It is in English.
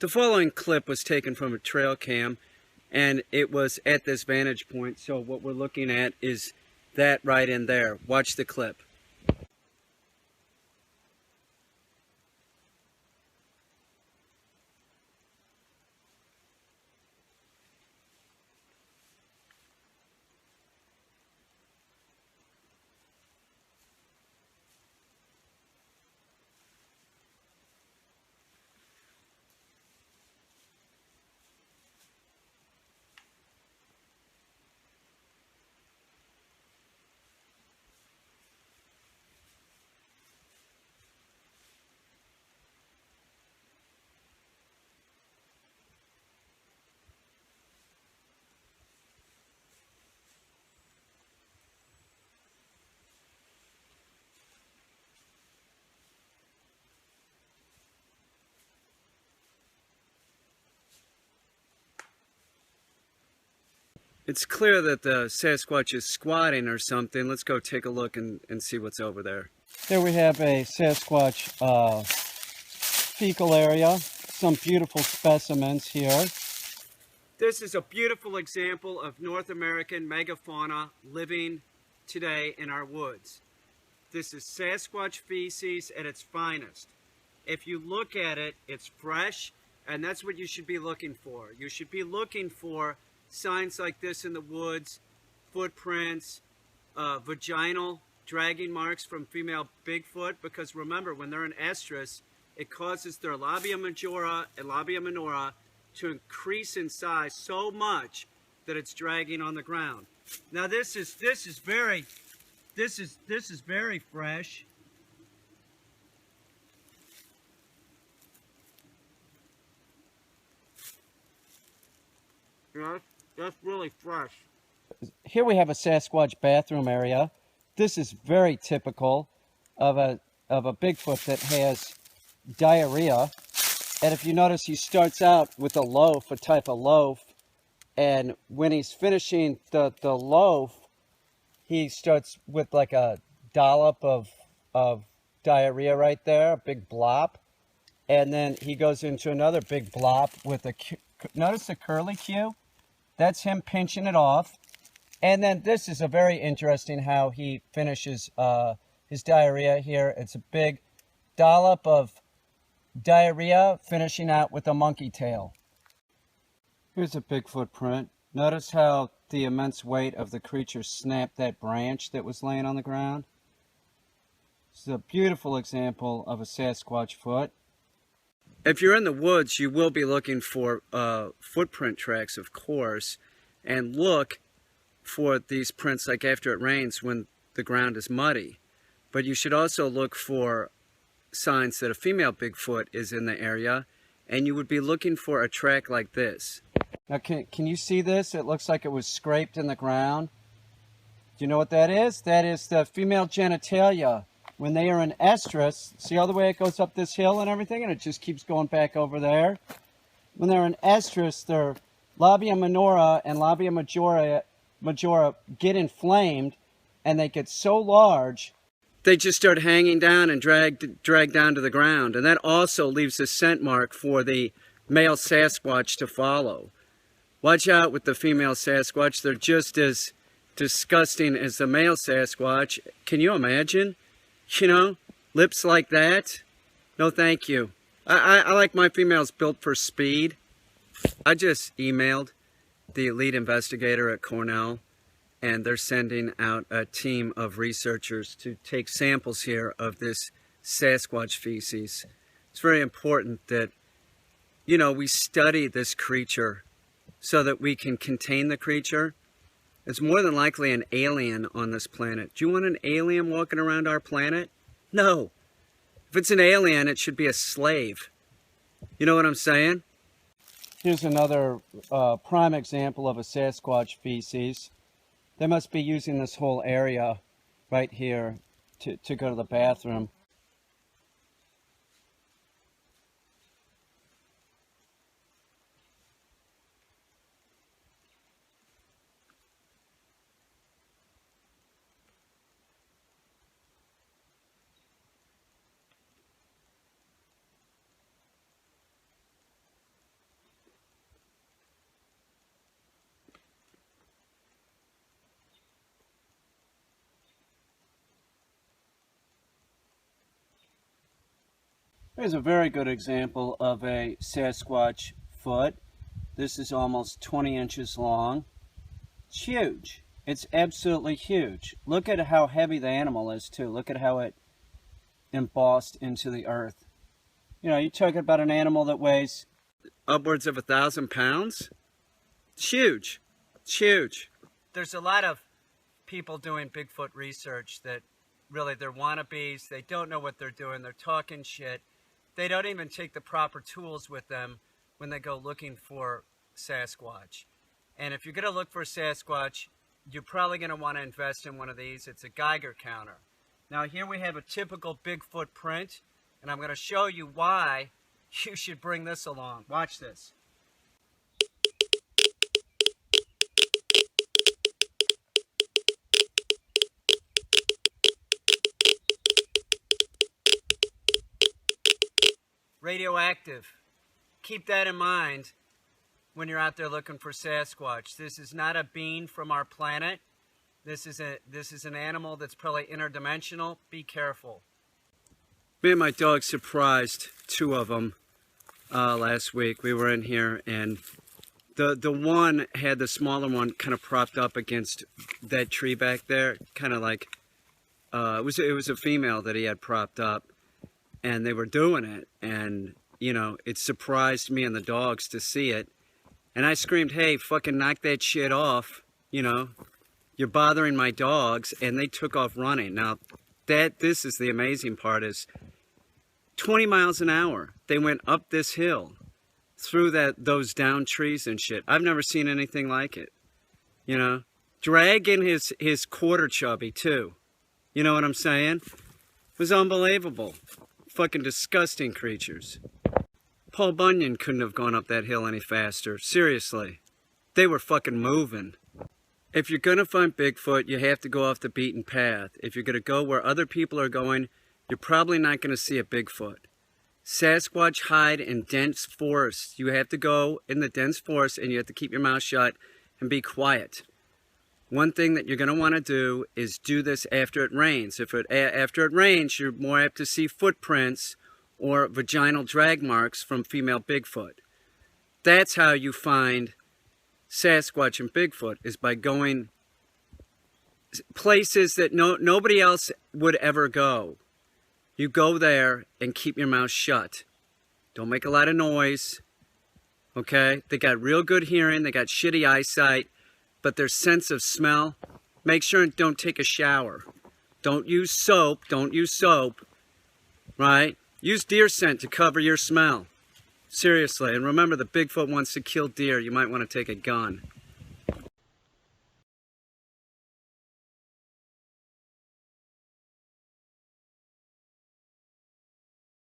The following clip was taken from a trail cam, and it was at this vantage point. So what we're looking at is that right in there. Watch the clip. It's clear that the Sasquatch is squatting or something. Let's go take a look and see what's over there. There we have a Sasquatch fecal area. Some beautiful specimens here. This is a beautiful example of North American megafauna living today in our woods. This is Sasquatch feces at its finest. If you look at it, it's fresh, and that's what you should be looking for. You should be looking for signs like this in the woods, footprints, vaginal dragging marks from female Bigfoot, because remember, when they're in estrus, it causes their labia majora and labia minora to increase in size so much that it's dragging on the ground. Now this is very fresh. That's really fresh. Here we have a Sasquatch bathroom area. This is very typical of a Bigfoot that has diarrhea. And if you notice, he starts out with a loaf, a type of loaf, and when he's finishing the loaf, he starts with like a dollop of diarrhea right there, a big blob, and then he goes into another big blob with a, notice the curly Q? That's him pinching it off. And then this is a very interesting how he finishes his diarrhea here. It's a big dollop of diarrhea finishing out with a monkey tail. Here's a Bigfoot print. Notice how the immense weight of the creature snapped that branch that was laying on the ground. This is a beautiful example of a Sasquatch foot. If you're in the woods, you will be looking for footprint tracks, of course, and look for these prints like after it rains when the ground is muddy. But you should also look for signs that a female Bigfoot is in the area, and you would be looking for a track like this. Now, can you see this? It looks like it was scraped in the ground. Do you know what that is? That is the female genitalia. When they are in estrus, see all the way it goes up this hill and everything, and it just keeps going back over there? When they're in estrus, their labia minora and labia majora get inflamed, and they get so large, they just start hanging down and drag down to the ground. And that also leaves a scent mark for the male Sasquatch to follow. Watch out with the female Sasquatch. They're just as disgusting as the male Sasquatch. Can you imagine? You know, lips like that? No, thank you. I like my females built for speed. I just emailed the lead investigator at Cornell, and they're sending out a team of researchers to take samples here of this Sasquatch feces. It's very important that, you know, we study this creature so that we can contain the creature. It's more than likely an alien on this planet. Do you want an alien walking around our planet? No. If it's an alien, it should be a slave. You know what I'm saying? Here's another prime example of a Sasquatch feces. They must be using this whole area right here to go to the bathroom. Here's a very good example of a Sasquatch foot. This is almost 20 inches long. It's huge. It's absolutely huge. Look at how heavy the animal is too. Look at how it embossed into the earth. You know, you're talking about an animal that weighs upwards of 1,000 pounds. It's huge. It's huge. There's a lot of people doing Bigfoot research that really they're wannabes. They don't know what they're doing. They're talking shit. They don't even take the proper tools with them when they go looking for Sasquatch. And if you're going to look for Sasquatch, you're probably going to want to invest in one of these. It's a Geiger counter. Now here we have a typical Bigfoot print, and I'm going to show you why you should bring this along. Watch this. Radioactive. Keep that in mind when you're out there looking for Sasquatch. This is not a being from our planet. This is an animal that's probably interdimensional. Be careful. Me and my dog surprised two of them last week. We were in here, and the one had the smaller one kind of propped up against that tree back there, kind of like it was a female that he had propped up. And they were doing it, and, you know, it surprised me and the dogs to see it. And I screamed, hey, fucking knock that shit off, you know, you're bothering my dogs, and they took off running. Now, this is the amazing part, is 20 miles an hour. They went up this hill, through those down trees and shit. I've never seen anything like it, you know. Dragging his quarter chubby, too. You know what I'm saying? It was unbelievable. Fucking disgusting creatures. Paul Bunyan couldn't have gone up that hill any faster. Seriously. They were fucking moving. If you're gonna find Bigfoot, you have to go off the beaten path. If you're gonna go where other people are going, you're probably not gonna see a Bigfoot. Sasquatch hide in dense forests. You have to go in the dense forest, and you have to keep your mouth shut and be quiet. One thing that you're going to want to do is do this after it rains. After it rains, you're more apt to see footprints or vaginal drag marks from female Bigfoot. That's how you find Sasquatch and Bigfoot, is by going places that nobody else would ever go. You go there and keep your mouth shut. Don't make a lot of noise. Okay? They got real good hearing. They got shitty eyesight. But their sense of smell, make sure and don't take a shower. Don't use soap. Don't use soap. Right? Use deer scent to cover your smell. Seriously. And remember, the Bigfoot wants to kill deer. You might want to take a gun.